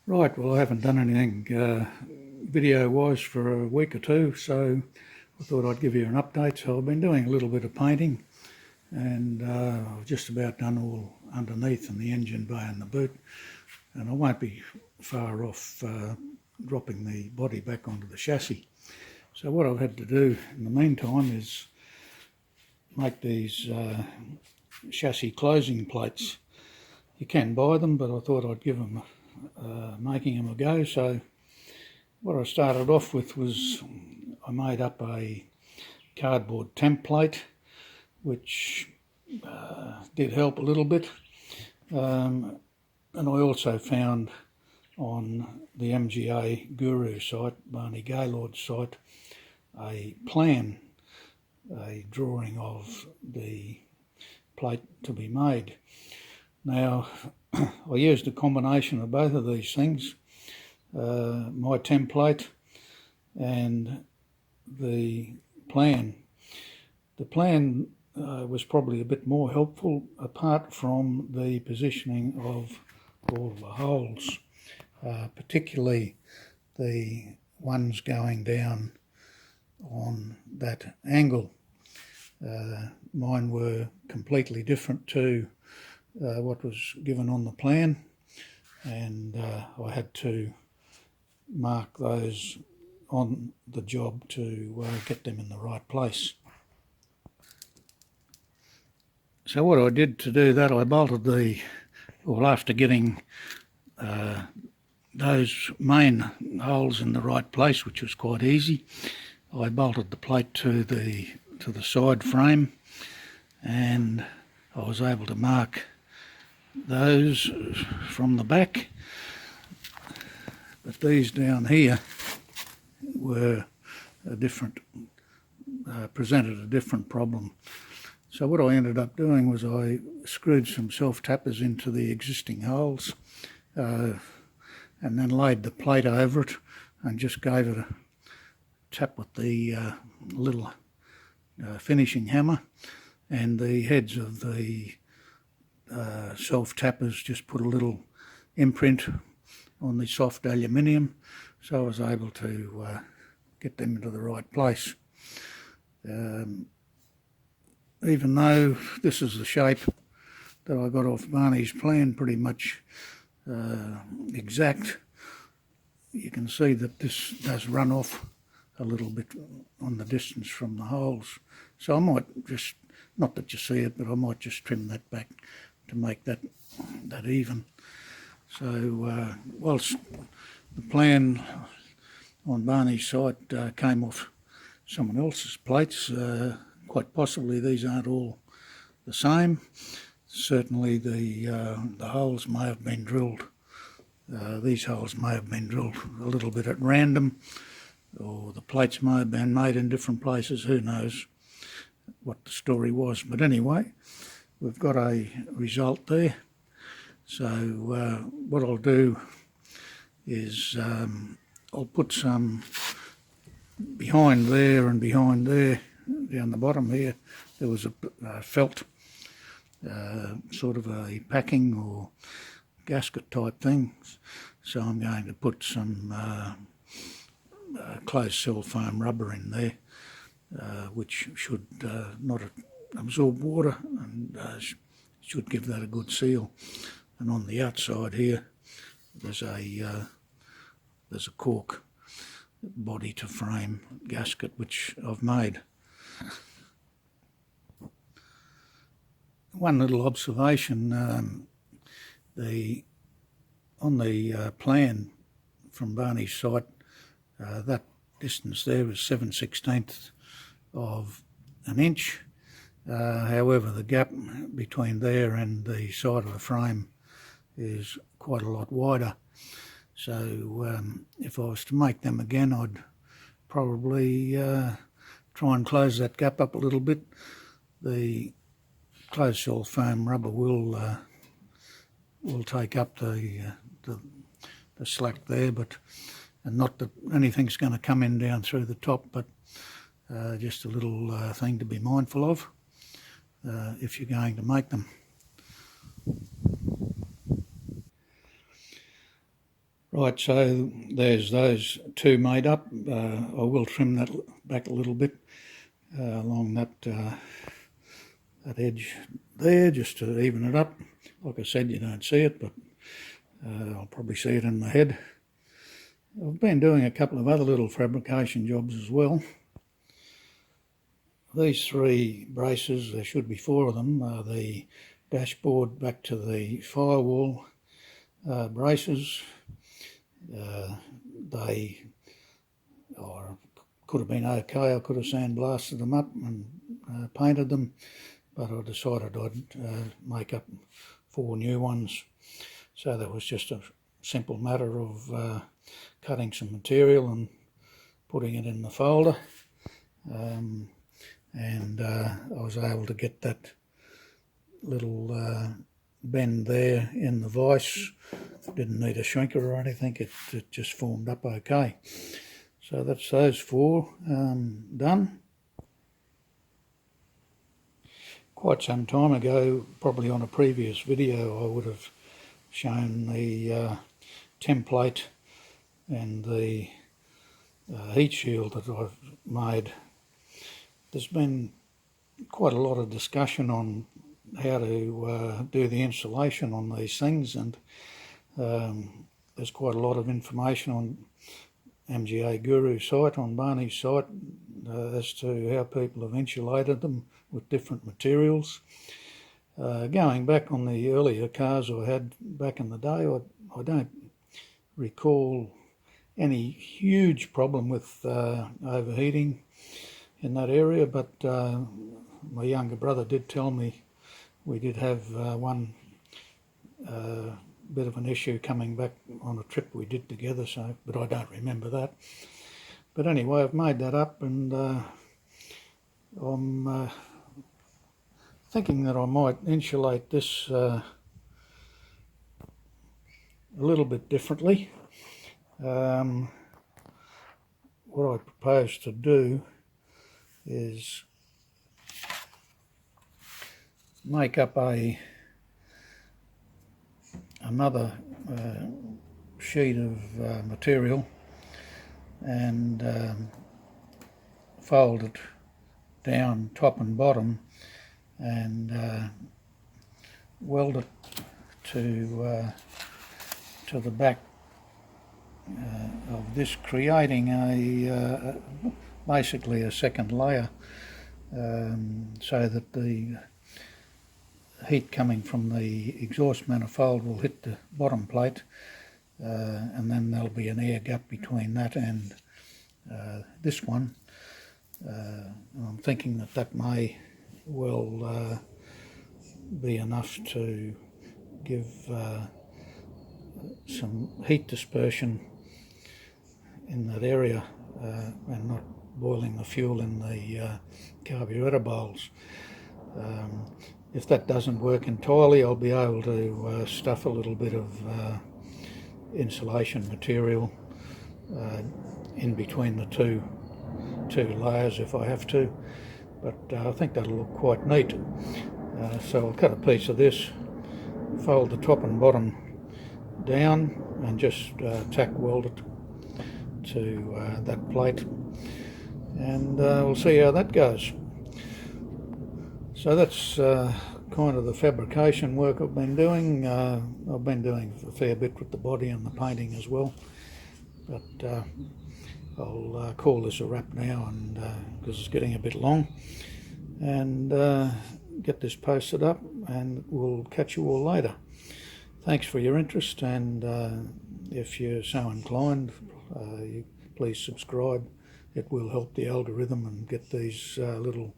Right, well I haven't done anything video-wise for a week or two, so I thought I'd give you an update. So I've been doing a little bit of painting, and I've just about done all underneath and the engine bay and the boot, and I won't be far off dropping the body back onto the chassis. So what I've had to do in the meantime is make these chassis closing plates. You can buy them, but I thought I'd give them making them a go. So what I started off with was I made up a cardboard template, which did help a little bit, and I also found on the MGA Guru site, Barney Gaylord's site, a plan, a drawing of the plate to be made. Now, I used a combination of both of these things, my template and the plan. The plan was probably a bit more helpful, apart from the positioning of all the holes, particularly the ones going down on that angle. Mine were completely different to what was given on the plan, and I had to mark those on the job to get them in the right place. So what I did to do that, I bolted after getting those main holes in the right place, which was quite easy, I bolted the plate to the side frame, and I was able to mark those from the back. But these down here were a different, presented a different problem. So what I ended up doing was I screwed some self-tappers into the existing holes, and then laid the plate over it and just gave it a tap with the little finishing hammer, and the heads of the self-tappers just put a little imprint on the soft aluminium, so I was able to get them into the right place. Even though this is the shape that I got off Barney's plan, pretty much exact, you can see that this does run off a little bit on the distance from the holes. So I might just, not that you see it, but I might just trim that back to make that even. So whilst the plan on Barney's site came off someone else's plates, quite possibly these aren't all the same. Certainly the holes may have been drilled, these holes may have been drilled a little bit at random, or the plates may have been made in different places. Who knows what the story was, but anyway, we've got a result there. So what I'll do is I'll put some behind there and behind there. Down the bottom here there was a felt sort of a packing or gasket type thing, so I'm going to put some closed cell foam rubber in there, which should not absorb water and should give that a good seal. And on the outside here there's a cork body to frame gasket which I've made. One little observation, on the plan from Barney's site, that distance there was 7/16 of an inch. However, the gap between there and the side of the frame is quite a lot wider. So if I was to make them again, I'd probably try and close that gap up a little bit. The closed cell foam rubber will take up the slack there, but and not that anything's going to come in down through the top, but just a little thing to be mindful of if you're going to make them. Right, so there's those two made up. I will trim that back a little bit along that edge there, just to even it up. Like I said, you don't see it, but I'll probably see it in my head. I've been doing a couple of other little fabrication jobs as well. These three braces, there should be four of them, are the dashboard back to the firewall braces. They could have been okay. I could have sandblasted them up and painted them, but I decided I'd make up four new ones. So that was just a simple matter of cutting some material and putting it in the folder. I was able to get that little bend there in the vise. Didn't need a shrinker or anything, it just formed up okay. So that's those four done. Quite some time ago, probably on a previous video, I would have shown the template and the heat shield that I've made. There's been quite a lot of discussion on how to do the installation on these things, and there's quite a lot of information on MGA Guru's site, on Barney's site, as to how people have insulated them with different materials. Going back on the earlier cars I had back in the day, I don't recall any huge problem with overheating in that area, but my younger brother did tell me we did have one bit of an issue coming back on a trip we did together, so, but I don't remember that. But anyway, I've made that up, and I'm thinking that I might insulate this a little bit differently. What I propose to do is make up another sheet of material and fold it down top and bottom and weld it to the back of this, creating basically a second layer, so that the heat coming from the exhaust manifold will hit the bottom plate, and then there'll be an air gap between that and this one. I'm thinking that may well be enough to give some heat dispersion in that area, and not boiling the fuel in the carburetor bowls. If that doesn't work entirely, I'll be able to stuff a little bit of insulation material in between the two layers if I have to, but I think that'll look quite neat. So I'll cut a piece of this, fold the top and bottom down, and just tack weld it to that plate, and we'll see how that goes. So that's kind of the fabrication work I've been doing. I've been doing a fair bit with the body and the painting as well, but I'll call this a wrap now, and because it's getting a bit long, and get this posted up, and we'll catch you all later. Thanks for your interest, and if you're so inclined, please subscribe. It will help the algorithm and get these little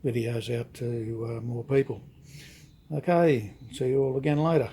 videos out to more people. Okay, see you all again later.